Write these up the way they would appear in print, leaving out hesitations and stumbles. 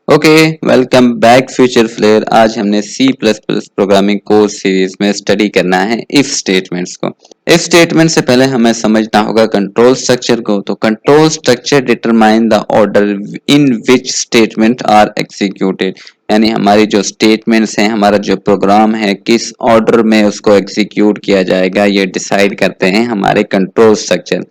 Okay, welcome back future flair. आज हमने C plus plus programming course series में study करना है इफ स्टेटमेंट्स को। इफ स्टेटमेंट से पहले हमें समझना होगा कंट्रोल स्ट्रक्चर को। तो control structure determine the order in which statement are executed, यानी हमारी जो स्टेटमेंट्स हैं, हमारा जो प्रोग्राम है, किस ऑर्डर में उसको एग्जीक्यूट किया जाएगा, ये डिसाइड करते हैं हमारे कंट्रोल स्ट्रक्चर।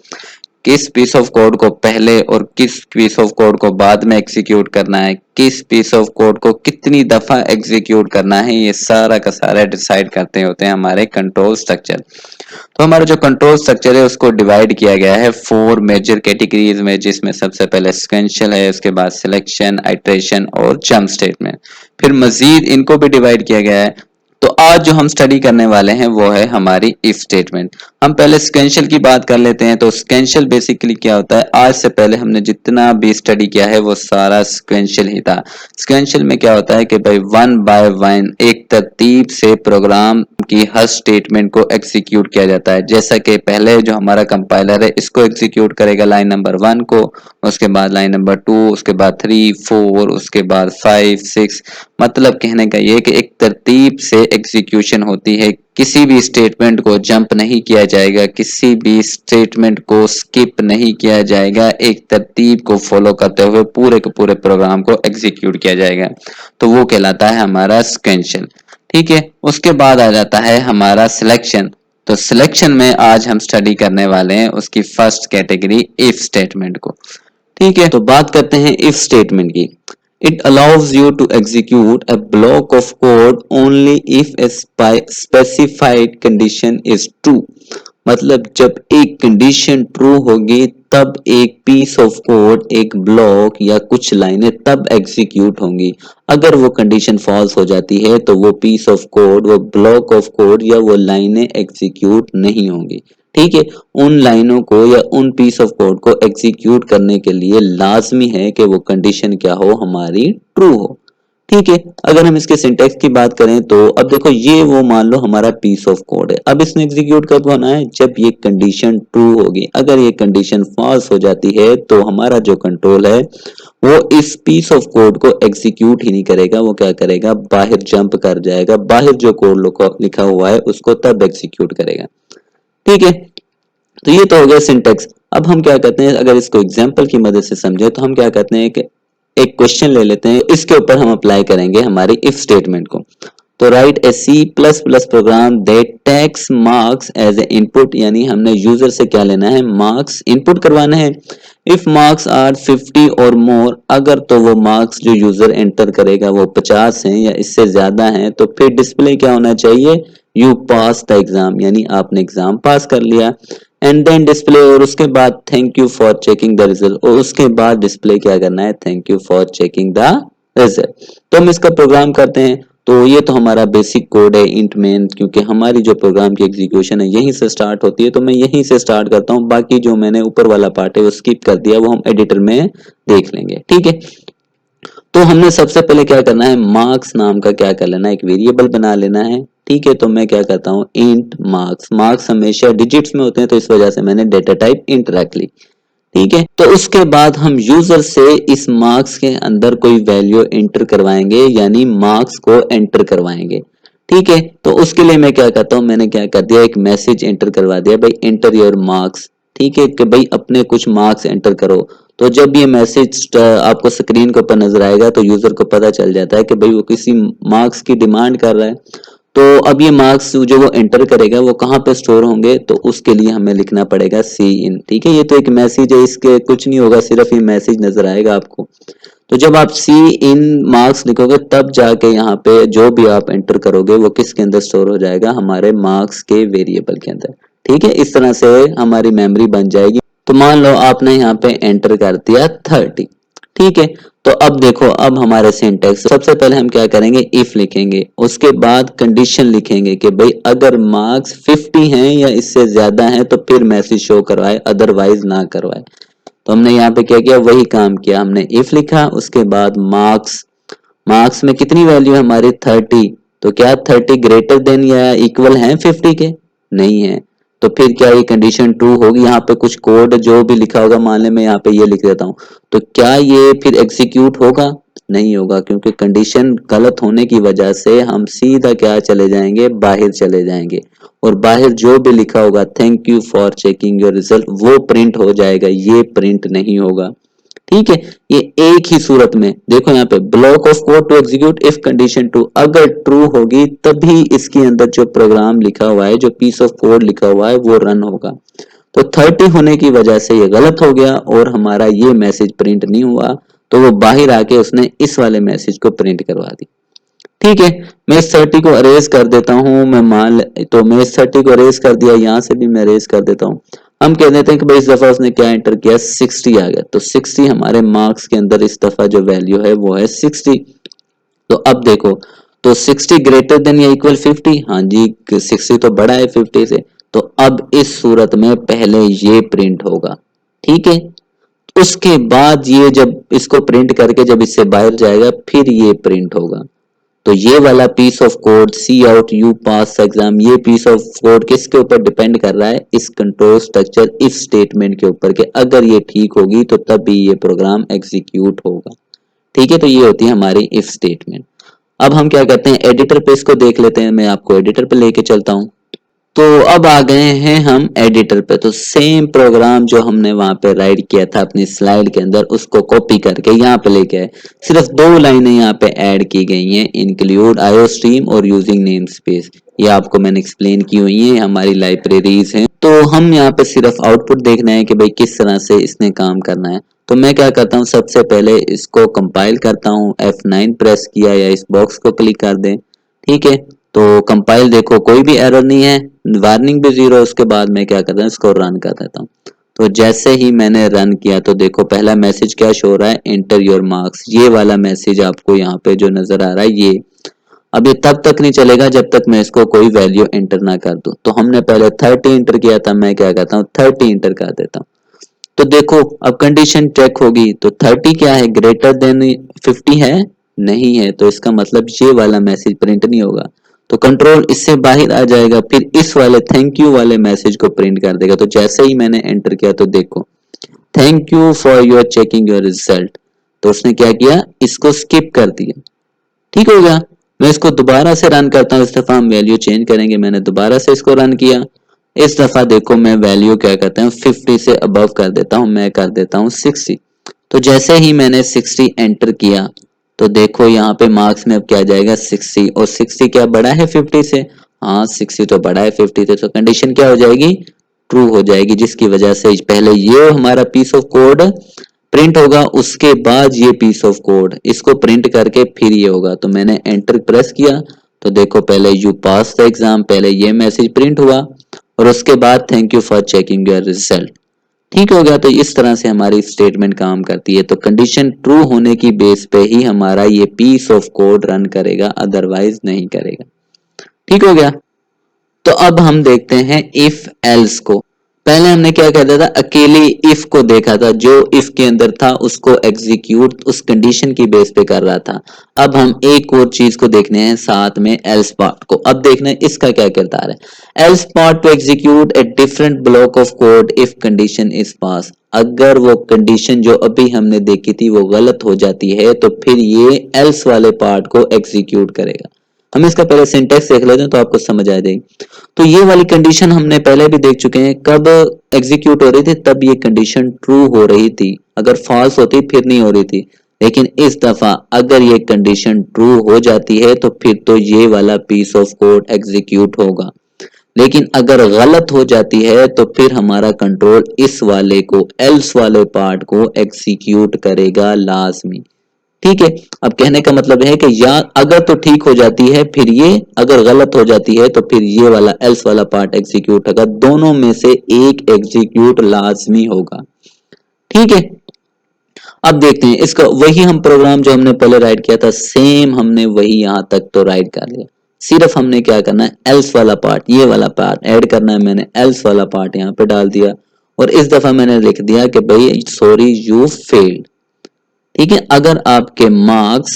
किस पीस ऑफ कोड को पहले और किस पीस ऑफ कोड को बाद में एग्जीक्यूट करना है, किस पीस ऑफ कोड को कितनी दफा एग्जीक्यूट करना है, ये सारा का सारा डिसाइड करते होते हैं हमारे कंट्रोल स्ट्रक्चर। तो हमारा जो कंट्रोल स्ट्रक्चर है उसको डिवाइड किया गया है 4 मेजर कैटेगरीज में, जिसमें सबसे पहले सीक्वेंशियल है, उसके बाद सिलेक्शन, आइटरेशन और जंप स्टेटमेंट। फिर मजीद इनको भी डिवाइड किया गया है। तो आज जो हम स्टडी करने वाले हैं वो है हमारी इफ स्टेटमेंट। हम पहले सीक्वेंशियल की बात कर लेते हैं। तो सीक्वेंशियल बेसिकली क्या होता है, आज से पहले हमने जितना भी स्टडी किया है वो सारा सीक्वेंशियल ही था। सीक्वेंशियल में क्या होता है कि भाई वन बाय वन एक तरतीब से प्रोग्राम की हर स्टेटमेंट को एग्जीक्यूट किया जाता है। जैसा कि पहले जो हमारा कंपाइलर है इसको एग्जीक्यूट करेगा लाइन नंबर 1 को, उसके बाद लाइन नंबर 2, उसके बाद 3, 4, उसके बाद 5, 6। मतलब कहने का ये कि एक तरतीब से एग्जीक्यूशन होती है, किसी भी स्टेटमेंट को जंप नहीं किया जाएगा, किसी भी स्टेटमेंट को स्किप नहीं किया जाएगा, एक तरतीब को फॉलो करते हुए पूरे के पूरे प्रोग्राम को एग्जीक्यूट किया जाएगा। तो वो कहलाता है हमारा सीक्वेंशियल। ठीक है, उसके बाद आ जाता है हमारा सिलेक्शन। तो सिलेक्शन में आज हम स्टडी करने वाले हैं उसकी फर्स्ट कैटेगरी इफ स्टेटमेंट को। ठीक है, तो बात करते हैं इफ स्टेटमेंट की। It allows you to execute a block of code only if a specified condition is true। मतलब जब एक कंडीशन ट्रू होगी तब एक पीस ऑफ कोड, एक ब्लॉक या कुछ लाइनें तब एग्जीक्यूट होंगी। अगर वो कंडीशन फॉल्स हो जाती है तो वो पीस ऑफ कोड, वो ब्लॉक ऑफ कोड या वो लाइनें एग्जीक्यूट नहीं होंगी। ठीक है, उन लाइनों को या उन पीस ऑफ कोड को एग्जीक्यूट करने के लिए लाजमी है कि वो कंडीशन क्या हो, हमारी ट्रू हो। ठीक है, अगर हम इसके सिंटेक्स की बात करें तो अब देखो ये वो मान लो हमारा पीस ऑफ कोड है। अब इसमें एग्जीक्यूट कब होना है, जब ये कंडीशन ट्रू होगी। अगर ये कंडीशन फॉल्स हो जाती है तो हमारा जो कंट्रोल है वो इस पीस ऑफ कोड को एग्जीक्यूट ही नहीं करेगा। वो क्या करेगा, बाहर जंप कर जाएगा, बाहर जो कोड लिखा हुआ है उसको तब एग्जीक्यूट करेगा। ठीक है, तो ये तो हो गया सिंटेक्स। अब हम क्या करते हैं, अगर इसको एग्जांपल की मदद से समझे तो हम क्या करते हैं कि एक क्वेश्चन ले लेते हैं, इसके ऊपर हम अप्लाई करेंगे हमारी इफ स्टेटमेंट को। तो write a C plus plus program that takes marks as a input, यानी हमने यूजर से क्या लेना है, मार्क्स इनपुट करवाना है। इफ मार्क्स आर 50 और मोर, अगर तो वो मार्क्स जो यूजर एंटर करेगा वो 50 हैं या इससे ज्यादा हैं, तो फिर डिस्प्ले क्या होना चाहिए, यू पास द एग्जाम, यानी आपने एग्जाम पास कर लिया। एंड देन डिस्प्ले, और उसके बाद thank you for checking the result, और उसके बाद डिस्प्ले क्या करना है, thank you for checking the result. तो हम इसका प्रोग्राम करते हैं। तो ये तो हमारा बेसिक कोड है इंट मेन, क्योंकि हमारी जो प्रोग्राम की एग्जीक्यूशन है यहीं से स्टार्ट होती है, तो मैं यहीं से स्टार्ट करता हूँ। बाकी जो मैंने ऊपर वाला पार्ट है वो स्किप कर दिया, वो हम एडिटर में देख लेंगे। ठीक है, तो हमने सबसे पहले क्या करना है, मार्क्स नाम का क्या कर लेना है, एक वेरिएबल बना लेना है। ठीक है, तो मैं क्या करता हूँ, इंट मार्क्स। मार्क्स हमेशा डिजिट्स में होते हैं तो इस वजह से मैंने डेटा टाइप इंट रख ली। ठीक है, तो उसके बाद हम यूजर से इस मार्क्स के अंदर कोई वैल्यू एंटर करवाएंगे, यानी मार्क्स को एंटर करवाएंगे। ठीक है, तो उसके लिए मैं क्या करता हूँ, मैंने क्या कर दिया, एक मैसेज एंटर करवा दिया, भाई एंटर योर मार्क्स। ठीक है, कि भाई अपने कुछ मार्क्स एंटर करो। तो जब ये मैसेज आपको स्क्रीन के ऊपर नजर आएगा तो यूजर को पता चल जाता है कि भाई वो किसी मार्क्स की डिमांड कर रहा है। तो अब ये मार्क्स जो वो एंटर करेगा वो कहाँ पे स्टोर होंगे, तो उसके लिए हमें लिखना पड़ेगा सी इन। ठीक है, ये तो एक मैसेज है, इसके कुछ नहीं होगा, सिर्फ ये मैसेज नजर आएगा आपको। तो जब आप सी इन मार्क्स लिखोगे तब जाके यहाँ पे जो भी आप एंटर करोगे वो किसके अंदर स्टोर हो जाएगा, हमारे मार्क्स के वेरिएबल के अंदर। ठीक है, इस तरह से हमारी मेमोरी बन जाएगी। तो मान लो आपने यहाँ पे एंटर कर दिया 30। ठीक है, तो अब देखो, अब हमारे सिंटेक्स, सबसे पहले हम क्या करेंगे, इफ लिखेंगे, उसके बाद कंडीशन लिखेंगे कि भाई अगर मार्क्स 50 हैं या इससे ज्यादा हैं तो फिर मैसेज शो करवाए, अदरवाइज ना करवाए। तो हमने यहाँ पे क्या किया, वही काम किया, हमने इफ लिखा, उसके बाद मार्क्स, मार्क्स में कितनी वैल्यू है हमारी 30। तो क्या 30 ग्रेटर देन या इक्वल है 50 के, नहीं है। तो फिर क्या ये कंडीशन ट्रू होगी, यहाँ पे कुछ कोड जो भी लिखा होगा, मान ले मैं यहाँ पे ये लिख देता हूँ, तो क्या ये फिर एग्जीक्यूट होगा, नहीं होगा, क्योंकि कंडीशन गलत होने की वजह से हम सीधा क्या चले जाएंगे, बाहर चले जाएंगे, और बाहर जो भी लिखा होगा thank you for checking your result वो प्रिंट हो जाएगा, ये प्रिंट नहीं होगा। ठीक है, ये एक ही सूरत में देखो यहाँ पे block of code to execute if condition true, अगर ट्रू होगी तभी इसके अंदर जो प्रोग्राम लिखा हुआ है, जो पीस ऑफ कोड लिखा हुआ है वो रन होगा। तो 30 होने की वजह से ये गलत हो गया और हमारा ये मैसेज प्रिंट नहीं हुआ, तो वो बाहर आके उसने इस वाले मैसेज को प्रिंट करवा दी। ठीक है, मैं इस 30 को अरेज कर देता हूँ, तो मैं इस 30 को अरेज कर दिया, यहाँ से भी मैं अरेज कर देता हूँ। हम कह देते हैं कि भाई इस दफा उसने क्या एंटर किया, 60 आ गया, तो 60 हमारे मार्क्स के अंदर इस दफा जो वैल्यू है वो है 60। तो अब देखो, तो 60 ग्रेटर देन या इक्वल 50, हाँ जी 60 तो बड़ा है 50 से, तो अब इस सूरत में पहले ये प्रिंट होगा। ठीक है, उसके बाद ये जब इसको प्रिंट करके जब इससे बाहर जाएगा फिर ये प्रिंट होगा। तो ये वाला piece of code cout you pass exam, ये पीस ऑफ कोड किसके ऊपर डिपेंड कर रहा है, इस कंट्रोल स्ट्रक्चर इफ स्टेटमेंट के ऊपर, के अगर ये ठीक होगी तो तब भी ये प्रोग्राम एग्जीक्यूट होगा। ठीक है, तो ये होती है हमारी इफ स्टेटमेंट। अब हम क्या करते हैं, एडिटर पे इसको देख लेते हैं, मैं आपको एडिटर पे लेके चलता हूँ। तो अब आ गए हैं हम एडिटर पे, तो सेम प्रोग्राम जो हमने वहां पे राइट किया था अपनी स्लाइड के अंदर उसको कॉपी करके यहाँ पे लेके आए। सिर्फ 2 लाइनें यहाँ पे ऐड की गई हैं, इंक्लूड आईओ स्ट्रीम और यूजिंग नेम स्पेस, ये आपको मैंने एक्सप्लेन की हुई है, हमारी लाइब्रेरीज हैं। तो हम यहाँ पे सिर्फ आउटपुट देखना है कि भाई किस तरह से इसने काम करना है। तो मैं क्या करता हूँ, सबसे पहले इसको कंपाइल करता हूँ, F9 प्रेस किया या इस बॉक्स को क्लिक कर दें। ठीक है, तो कंपाइल देखो कोई भी एरर नहीं है, वार्निंग भी 0। उसके बाद मैं क्या करता हूँ, इसको रन कर देता हूँ। तो जैसे ही मैंने रन किया तो देखो पहला मैसेज क्या शो हो रहा है, एंटर योर मार्क्स, ये वाला मैसेज आपको यहाँ पे जो नजर आ रहा है ये। अब ये तब तक नहीं चलेगा जब तक मैं इसको कोई वैल्यू एंटर ना कर दूं। तो हमने पहले 30 एंटर किया था, मैं क्या करता हूँ 30 एंटर कर देता हूँ। तो देखो अब कंडीशन चेक होगी, तो 30 क्या है, ग्रेटर देन 50 है, नहीं है, तो इसका मतलब ये वाला मैसेज प्रिंट नहीं होगा। तो कंट्रोल इससे बाहर आ जाएगा, फिर इस वाले थैंक यू वाले मैसेज को प्रिंट कर देगा। तो जैसे ही मैंने एंटर किया तो देखो thank you for your checking your result, तो उसने क्या किया, इसको स्किप कर दिया। ठीक हो गया, मैं इसको दोबारा से रन करता हूँ, इस दफा हम वैल्यू चेंज करेंगे, मैंने दोबारा से इसको रन किया। इस दफा देखो मैं वैल्यू क्या करता हूँ 50 से अबव कर देता हूँ, मैं कर देता हूँ 60। तो जैसे ही मैंने 60 एंटर किया तो देखो यहाँ पे मार्क्स में अब क्या जाएगा 60, और 60 क्या बड़ा है 50 से, हाँ 60 तो बड़ा है 50 से, तो कंडीशन क्या हो जाएगी, ट्रू हो जाएगी, जिसकी वजह से पहले ये हमारा पीस ऑफ कोड प्रिंट होगा, उसके बाद ये पीस ऑफ कोड इसको प्रिंट करके फिर ये होगा। तो मैंने एंटर प्रेस किया तो देखो पहले यू पास द एग्जाम, पहले ये मैसेज प्रिंट हुआ और उसके बाद thank you for checking your result. ठीक हो गया, तो इस तरह से हमारी स्टेटमेंट काम करती है। तो कंडीशन ट्रू होने की बेस पे ही हमारा ये पीस ऑफ कोड रन करेगा, अदरवाइज नहीं करेगा। ठीक हो गया, तो अब हम देखते हैं इफ एल्स को। पहले हमने क्या कहता था, अकेले इफ को देखा था, जो इफ के अंदर था उसको एग्जीक्यूट उस कंडीशन की बेस पे कर रहा था। अब हम एक और चीज को देखने हैं साथ में, एल्स पार्ट को। अब देखना है इसका क्या किरदार है। Else part two execute a different block of code if condition is pass, अगर वो कंडीशन जो अभी हमने देखी थी वो गलत हो जाती है तो फिर ये एल्स वाले पार्ट को एग्जीक्यूट करेगा। हम इसका पहले सिंटेक्स देख लेते हैं तो आपको समझ आ जाएगी। तो ये वाली कंडीशन हमने पहले भी देख चुके हैं, कब एग्जीक्यूट हो रही थी, तब ये कंडीशन ट्रू हो रही थी, अगर फॉल्स होती फिर नहीं हो रही थी। लेकिन इस दफा अगर ये कंडीशन ट्रू हो जाती है तो फिर तो ये वाला पीस ऑफ कोड एग्जीक्यूट होगा, लेकिन अगर गलत हो जाती है तो फिर हमारा कंट्रोल इस वाले को, एल्स वाले पार्ट को एग्जीक्यूट करेगा लाजमी। ठीक है, अब कहने का मतलब है कि या अगर तो ठीक हो जाती है फिर ये, अगर गलत हो जाती है तो फिर ये वाला एल्स वाला पार्ट एग्जीक्यूट होगा, दोनों में से एक एग्जीक्यूट लाजमी होगा। ठीक है, अब देखते हैं इसका, वही हम प्रोग्राम जो हमने पहले राइट किया था सेम हमने वही यहां तक तो राइट कर लिया। सिर्फ हमने क्या करना है, एल्स वाला पार्ट, ये वाला पार्ट ऐड करना है, मैंने एल्स वाला पार्ट यहाँ पे डाल दिया और इस दफा मैंने लिख दिया कि भाई सॉरी यू फेल्ड। ठीक है, अगर आपके मार्क्स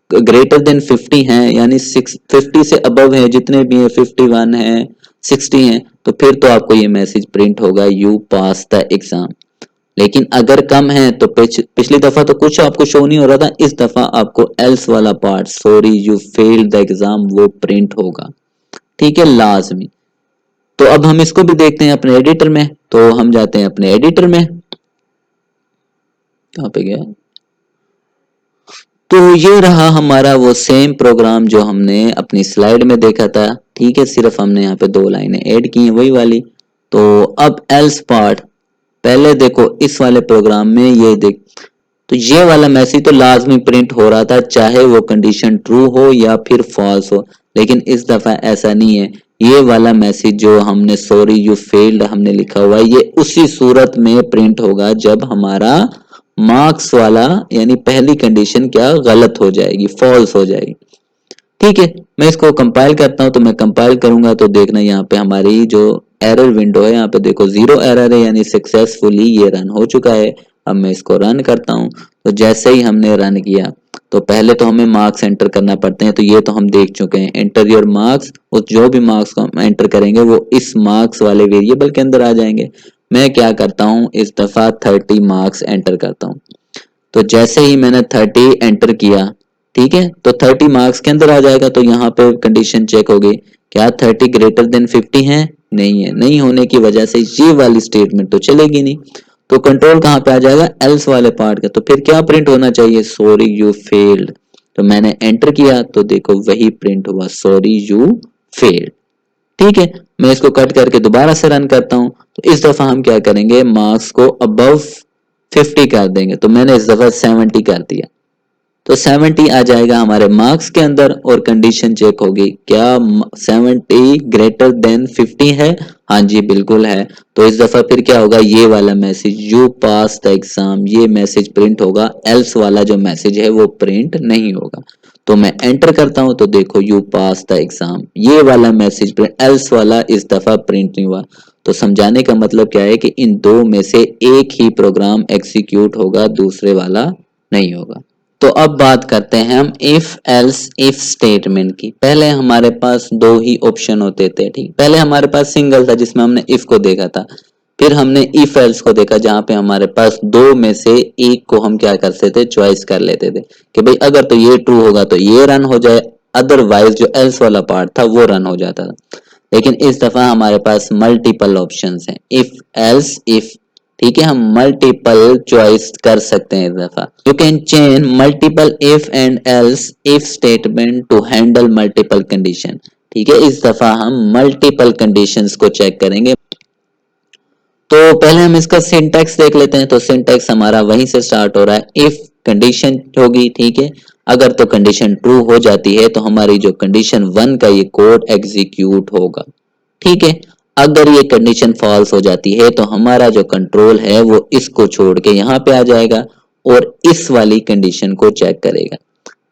ग्रेटर देन 50 हैं, यानी 50 से अबव है, जितने भी हैं 51 है 60 है, तो फिर तो आपको ये मैसेज प्रिंट होगा यू पास द एग्जाम। लेकिन अगर कम है तो पिछली दफा तो कुछ आपको शो नहीं हो रहा था, इस दफा आपको एल्स वाला part sorry you failed the exam वो प्रिंट होगा, ठीक है, लाजमी। तो अब हम इसको भी देखते हैं अपने एडिटर में, तो हम जाते हैं अपने एडिटर में, कहाँ पे गया, तो ये रहा हमारा वो सेम प्रोग्राम जो हमने अपनी स्लाइड में देखा था, ठीक है, सिर्फ हमने यहाँ पे 2 लाइनें ऐड की हैं वही वाली। तो अब एल्स पार्ट, पहले देखो इस वाले प्रोग्राम में ये देख, तो ये वाला मैसेज तो लाजमी प्रिंट हो रहा था चाहे वो कंडीशन ट्रू हो या फिर फॉल्स हो, लेकिन इस दफा ऐसा नहीं है। ये वाला मैसेज जो हमने सॉरी यू फेल्ड हमने लिखा हुआ है, ये उसी सूरत में प्रिंट होगा जब हमारा मार्क्स वाला यानी पहली कंडीशन क्या गलत हो जाएगी, फॉल्स हो जाएगी, ठीक है। मैं इसको कंपाइल करता हूं, तो मैं कंपाइल करूंगा तो देखना यहाँ पे हमारी जो एरर विंडो है यहाँ पे देखो 0 एरर है, यानी सक्सेसफुली ये रन हो चुका है। अब मैं इसको रन करता हूं, तो जैसे ही हमने रन किया तो पहले तो हमें मार्क्स एंटर करना पड़ते हैं, तो ये तो हम देख चुके हैं, एंटर योर मार्क्स, उस जो भी मार्क्स को हम एंटर करेंगे वो इस मार्क्स वाले वेरिएबल के अंदर आ जाएंगे। मैं क्या करता हूँ, इस दफा 30 मार्क्स एंटर करता हूँ, तो जैसे ही मैंने 30 एंटर किया, ठीक है, तो 30 मार्क्स के अंदर आ जाएगा। तो यहाँ पे कंडीशन चेक होगी, क्या 30 ग्रेटर देन 50 है, नहीं है, नहीं होने की वजह से ये वाली स्टेटमेंट तो चलेगी नहीं। तो कंट्रोल कहाँ पे आ जाएगा, एल्स वाले पार्ट का, तो फिर क्या प्रिंट होना चाहिए, सॉरी यू फेल्ड। तो मैंने एंटर किया तो देखो वही प्रिंट हुआ, सॉरी यू फेल्ड, ठीक है। मैं इसको कट करके दोबारा से रन करता हूं, तो इस दफा हम क्या करेंगे, मार्क्स को अबव 50 कर देंगे, तो मैंने इस दफा 70 कर दिया, तो 70 आ जाएगा हमारे मार्क्स के अंदर, और कंडीशन चेक होगी, क्या 70 ग्रेटर देन 50 है, हाँ जी बिल्कुल है। तो इस दफा फिर क्या होगा, ये वाला message you pass the exam ये मैसेज प्रिंट होगा, एल्स वाला जो मैसेज है वो प्रिंट नहीं होगा। तो मैं एंटर करता हूं, तो देखो यू पास द एग्जाम ये वाला मैसेज प्रिंट, एल्स वाला इस दफा प्रिंट नहीं हुआ। तो समझाने का मतलब क्या है कि इन दो में से एक ही प्रोग्राम एग्जीक्यूट होगा, दूसरे वाला नहीं होगा। तो अब बात करते हैं हम इफ एल्स इफ स्टेटमेंट की। पहले हमारे पास 2 ही ऑप्शन होते थे, ठीक, पहले हमारे पास सिंगल था जिसमें हमने इफ को देखा था, फिर हमने इफ एल्स को देखा जहां पे हमारे पास 2 में से एक को हम क्या करते थे, चॉइस कर लेते थे कि भाई अगर तो ये ट्रू होगा तो ये रन हो जाए, अदरवाइज जो एल्स वाला पार्ट था वो रन हो जाता था। लेकिन इस दफा हमारे पास मल्टीपल ऑप्शंस हैं, इफ एल्स इफ, ठीक है, हम मल्टीपल चॉइस कर सकते हैं इस दफा। You can chain multiple if and else if statement to handle multiple condition, ठीक है, इस दफा हम मल्टीपल कंडीशंस को चेक करेंगे। तो पहले हम इसका सिंटैक्स देख लेते हैं, तो सिंटैक्स हमारा वहीं से स्टार्ट हो रहा है, इफ कंडीशन होगी, ठीक है, अगर तो कंडीशन ट्रू हो जाती है तो हमारी जो कंडीशन 1 का ये कोड एग्जीक्यूट होगा, ठीक है। अगर ये कंडीशन फॉल्स हो जाती है तो हमारा जो कंट्रोल है वो इसको छोड़ के यहाँ पे आ जाएगा और इस वाली कंडीशन को चेक करेगा,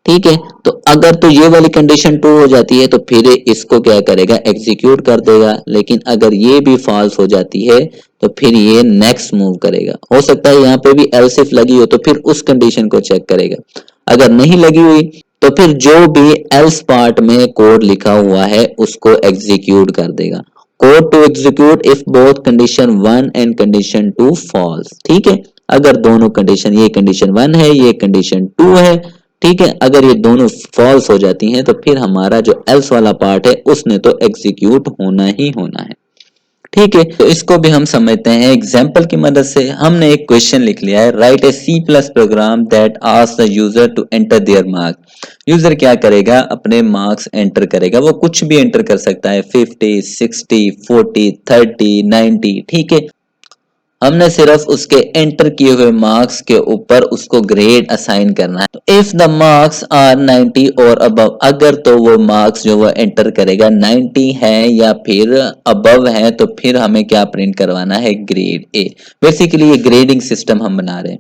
ठीक है। तो अगर तो ये वाली कंडीशन ट्रू हो जाती है तो फिर इसको क्या करेगा, एग्जीक्यूट कर देगा, लेकिन अगर ये भी फॉल्स हो जाती है तो फिर ये नेक्स्ट मूव करेगा। हो सकता है यहाँ पे भी एल्स इफ लगी हो तो फिर उस कंडीशन को चेक करेगा, अगर नहीं लगी हुई तो फिर जो भी एल्स पार्ट में कोड लिखा हुआ है उसको एग्जीक्यूट कर देगा। Code to execute if both condition 1 and condition 2 false, ठीक है, अगर दोनों कंडीशन, ये कंडीशन 1 है ये कंडीशन 2 है, ठीक है, अगर ये दोनों फॉल्स हो जाती हैं तो फिर हमारा जो एल्स वाला पार्ट है उसने तो एग्जीक्यूट होना ही होना है, ठीक है। तो इसको भी हम समझते हैं एग्जाम्पल की मदद से। हमने एक क्वेश्चन लिख लिया है, write a C plus program that asks the user to enter their marks. User क्या करेगा, अपने मार्क्स एंटर करेगा, वो कुछ भी एंटर कर सकता है, 50 60 40 30 90, ठीक है। हमने सिर्फ उसके एंटर किए हुए मार्क्स के ऊपर उसको ग्रेड असाइन करना है। तो इफ द मार्क्स आर 90 और अबव, अगर तो वो मार्क्स जो वो एंटर करेगा 90 है या फिर अबव है तो फिर हमें क्या प्रिंट करवाना है, ग्रेड ए। बेसिकली ये ग्रेडिंग सिस्टम हम बना रहे हैं।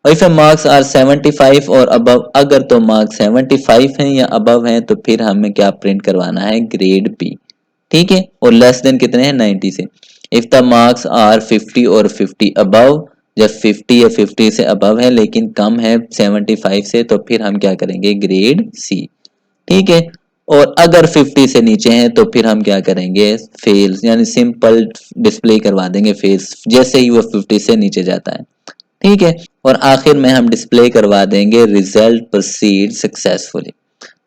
और इफ मार्क्स आर 75 और अबव, अगर तो मार्क्स 75 हैं या अबव हैं तो फिर हमें क्या प्रिंट करवाना है, ग्रेड बी, ठीक है। और लेस देन कितने हैं, 90 से। इफ द मार्क्स आर 50 और 50 अबव, जब 50 या 50 से अबव है लेकिन कम है 75 से तो फिर हम क्या करेंगे, ग्रेड सी, ठीक है। और अगर 50 से नीचे हैं तो फिर हम क्या करेंगे, फेल्स यानी सिंपल डिस्प्ले करवा देंगे फेल्स जैसे ही वो 50 से नीचे जाता है। ठीक है, और आखिर में हम डिस्प्ले करवा देंगे रिजल्ट प्रोसीड सक्सेसफुली।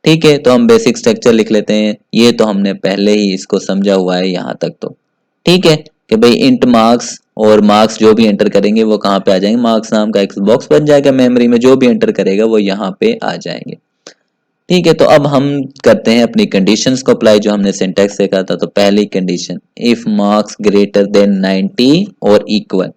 ठीक है, तो हम बेसिक स्ट्रक्चर लिख लेते हैं, ये तो हमने पहले ही इसको समझा हुआ है यहाँ तक तो। ठीक है, कि भाई इंट मार्क्स और मार्क्स जो भी एंटर करेंगे वो कहाँ पे आ जाएंगे, मार्क्स नाम का एक बॉक्स बन जाएगा मेमोरी में, जो भी एंटर करेगा वो यहाँ पे आ जाएंगे। ठीक है, तो अब हम करते हैं अपनी कंडीशंस को अप्लाई जो हमने सिंटैक्स देखा था। तो पहली condition, if marks greater than 90 और इक्वल,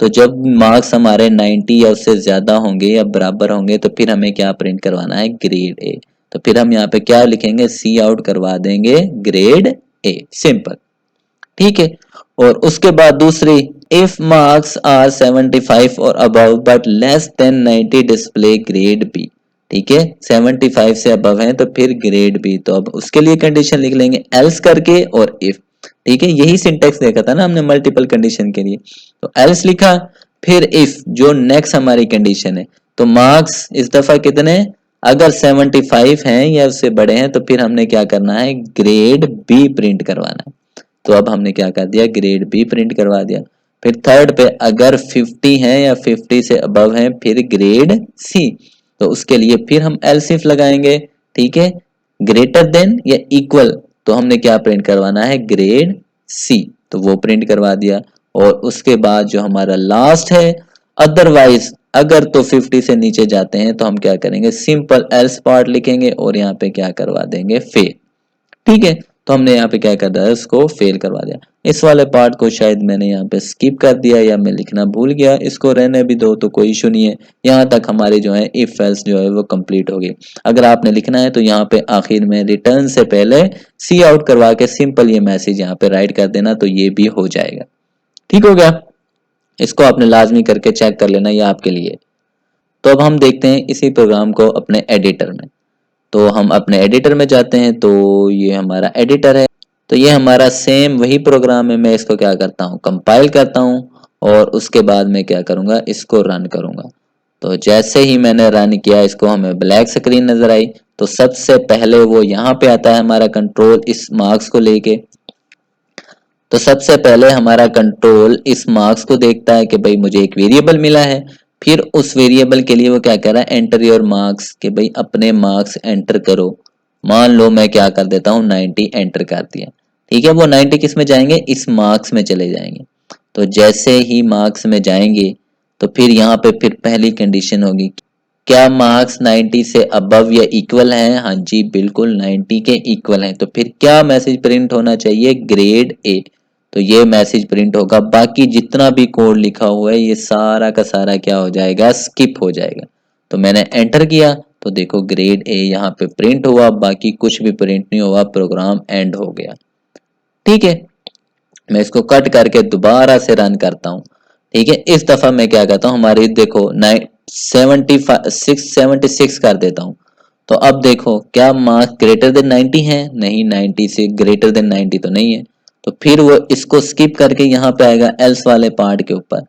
तो जब मार्क्स हमारे 90 या उससे ज्यादा होंगे या बराबर होंगे तो फिर हमें क्या प्रिंट करवाना है, ग्रेड ए। तो फिर हम यहाँ पे क्या लिखेंगे, सी आउट करवा देंगे ग्रेड ए, सिंपल। ठीक है, और उसके बाद दूसरी, इफ मार्क्स आर 75 और above but less than 90 display grade B. ठीक है, 75 से अबव है तो फिर ग्रेड बी, तो अब उसके लिए कंडीशन लिख लेंगे एल्स करके और इफ। ठीक है, यही सिंटेक्स देखा था ना हमने मल्टीपल कंडीशन के लिए। तो एल्स लिखा, फिर इफ जो नेक्स्ट हमारी कंडीशन है, तो मार्क्स इस दफा कितने, अगर 75 हैं या उससे बड़े हैं तो फिर हमने क्या करना है, ग्रेड बी प्रिंट करवाना है। तो अब हमने क्या कर दिया, ग्रेड बी प्रिंट करवा दिया। फिर थर्ड पे अगर 50 है या 50 से अबव है फिर ग्रेड सी, तो उसके लिए फिर हम एलसिफ लगाएंगे। ठीक है, ग्रेटर देन या इक्वल, तो हमने क्या प्रिंट करवाना है, ग्रेड सी, तो वो प्रिंट करवा दिया। और उसके बाद जो हमारा लास्ट है, अदरवाइज अगर तो 50 से नीचे जाते हैं तो हम क्या करेंगे, सिंपल एल्स पार्ट लिखेंगे और यहाँ पे क्या करवा देंगे, फेल। ठीक है, तो हमने यहाँ पे क्या कर दिया, इसको फेल करवा दिया। इस वाले पार्ट को शायद मैंने यहाँ पे स्किप कर दिया या मैं लिखना भूल गया, इसको रहने भी दो तो कोई इशू नहीं है। यहाँ तक हमारी जो है इफ एल्स जो है वो कंप्लीट हो गई। अगर आपने लिखना है तो यहाँ पे आखिर में रिटर्न से पहले सी आउट करवा के सिंपल ये मैसेज यहाँ पे राइट कर देना, तो ये भी हो जाएगा। ठीक हो गया, इसको आपने लाजमी करके चेक कर लेना, ये आपके लिए। तो अब हम देखते हैं इसी प्रोग्राम को अपने एडिटर में। तो हम अपने एडिटर में जाते हैं, तो ये हमारा एडिटर है। तो ये हमारा सेम वही प्रोग्राम है, मैं इसको क्या करता हूँ, कंपाइल करता हूँ और उसके बाद मैं क्या करूँगा, इसको रन करूँगा। तो जैसे ही मैंने रन किया इसको, हमें ब्लैक स्क्रीन नजर आई। तो सबसे पहले वो यहाँ पे आता है हमारा कंट्रोल इस मार्क्स को लेके। तो सबसे पहले हमारा कंट्रोल इस मार्क्स को देखता है कि भाई मुझे एक वेरिएबल मिला है। फिर उस वेरिएबल के लिए वो क्या कर रहा है, एंटर योर मार्क्स, कि भाई अपने मार्क्स एंटर करो। मान लो मैं क्या कर देता हूँ, 90 एंटर कर दिया। ठीक है, वो 90 किस में जाएंगे, इस मार्क्स में चले जाएंगे। तो जैसे ही मार्क्स में जाएंगे तो फिर यहाँ पे फिर पहली कंडीशन होगी, क्या मार्क्स 90 से अबव या इक्वल हैं, हाँ जी बिल्कुल 90 के इक्वल हैं। तो फिर क्या मैसेज प्रिंट होना चाहिए, ग्रेड ए। तो ये मैसेज प्रिंट होगा, बाकी जितना भी कोड लिखा हुआ है ये सारा का सारा क्या हो जाएगा, स्किप हो जाएगा। तो मैंने एंटर किया तो देखो ग्रेड ए यहाँ पे प्रिंट हुआ, बाकी कुछ भी प्रिंट नहीं हुआ, प्रोग्राम एंड हो गया। ठीक है, मैं इसको कट करके दोबारा से रन करता हूँ। ठीक है, इस दफा मैं क्या करता हूँ, हमारी देखो 76 कर देता हूँ। तो अब देखो क्या मार्क्स ग्रेटर देन 90 है, नहीं 90 से ग्रेटर देन 90 तो नहीं है। तो फिर वो इसको स्किप करके यहाँ पे आएगा एल्स वाले पार्ट के ऊपर,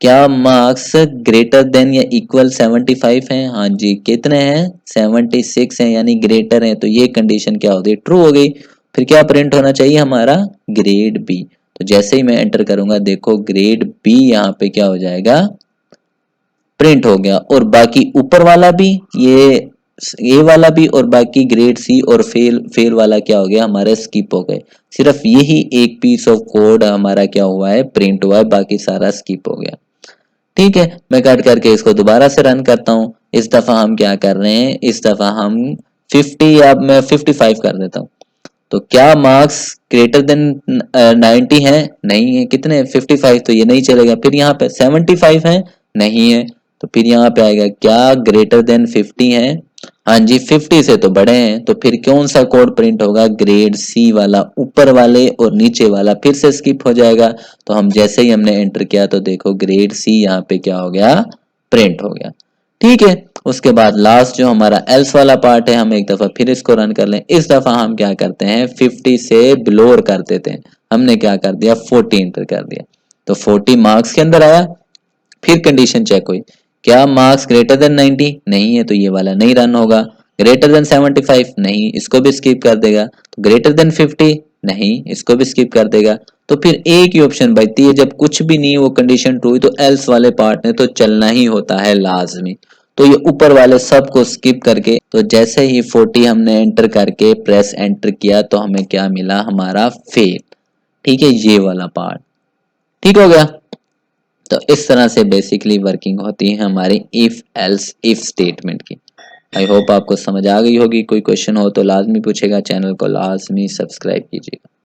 क्या मार्क्स ग्रेटर देन या इक्वल 75 है, हाँ जी कितने हैं, 76 है, यानी ग्रेटर है। तो ये कंडीशन क्या हो गई, ट्रू हो गई। फिर क्या प्रिंट होना चाहिए हमारा, ग्रेड बी। तो जैसे ही मैं एंटर करूंगा देखो ग्रेड बी यहाँ पे क्या हो जाएगा, प्रिंट हो गया। और बाकी ऊपर वाला भी, ये वाला भी और बाकी ग्रेड सी और फेल फेल वाला क्या हो गया, हमारे स्किप हो गए। सिर्फ यही एक पीस ऑफ कोड हमारा क्या हुआ है, प्रिंट हुआ है, बाकी सारा स्किप हो गया। ठीक है, मैं कट करके इसको दोबारा से रन करता हूँ। इस दफा हम क्या कर रहे हैं, इस दफा हम 50 या मैं 55 कर देता हूँ। तो क्या मार्क्स ग्रेटर देन 90 है, नहीं है, कितने 55, तो ये नहीं चलेगा। फिर यहाँ पे 75 है, नहीं है। तो फिर यहाँ पे आएगा क्या ग्रेटर देन 50 है, हाँ जी 50 से तो बड़े हैं। तो फिर कौन सा कोड प्रिंट होगा, ग्रेड सी वाला, ऊपर वाले और नीचे वाला फिर से स्किप हो जाएगा। तो हम जैसे ही हमने एंटर किया तो देखो ग्रेड सी यहाँ पे क्या हो गया, प्रिंट हो गया। ठीक है, उसके बाद लास्ट जो हमारा एल्स वाला पार्ट है, हम एक दफा फिर इसको रन कर लें। इस दफा हम क्या करते हैं, 50 से बिलोर कर देते हैं। हमने क्या कर दिया, 40 एंटर कर दिया। तो 40 मार्क्स के अंदर आया। फिर कंडीशन चेक हुई, क्या मार्क्स ग्रेटर देन 90, नहीं है, तो ये वाला नहीं रन होगा। ग्रेटर देन 75 नहीं, इसको भी स्किप कर देगा। तो ग्रेटर देन 50 नहीं, इसको भी स्किप कर देगा। तो फिर एक ही ऑप्शन बचती है, जब कुछ भी नहीं वो कंडीशन ट्रू हुई तो एल्स वाले पार्ट में तो चलना ही होता है लाजमी। तो ये ऊपर वाले सब को स्किप करके, तो जैसे ही 40 हमने एंटर करके प्रेस एंटर किया तो हमें क्या मिला, हमारा फेल। ठीक है, ये वाला पार्ट ठीक हो गया। तो इस तरह से बेसिकली वर्किंग होती है हमारी इफ एल्स इफ स्टेटमेंट की। आई होप आपको समझ आ गई होगी। कोई क्वेश्चन हो तो लाजमी पूछेगा, चैनल को लाजमी सब्सक्राइब कीजिएगा।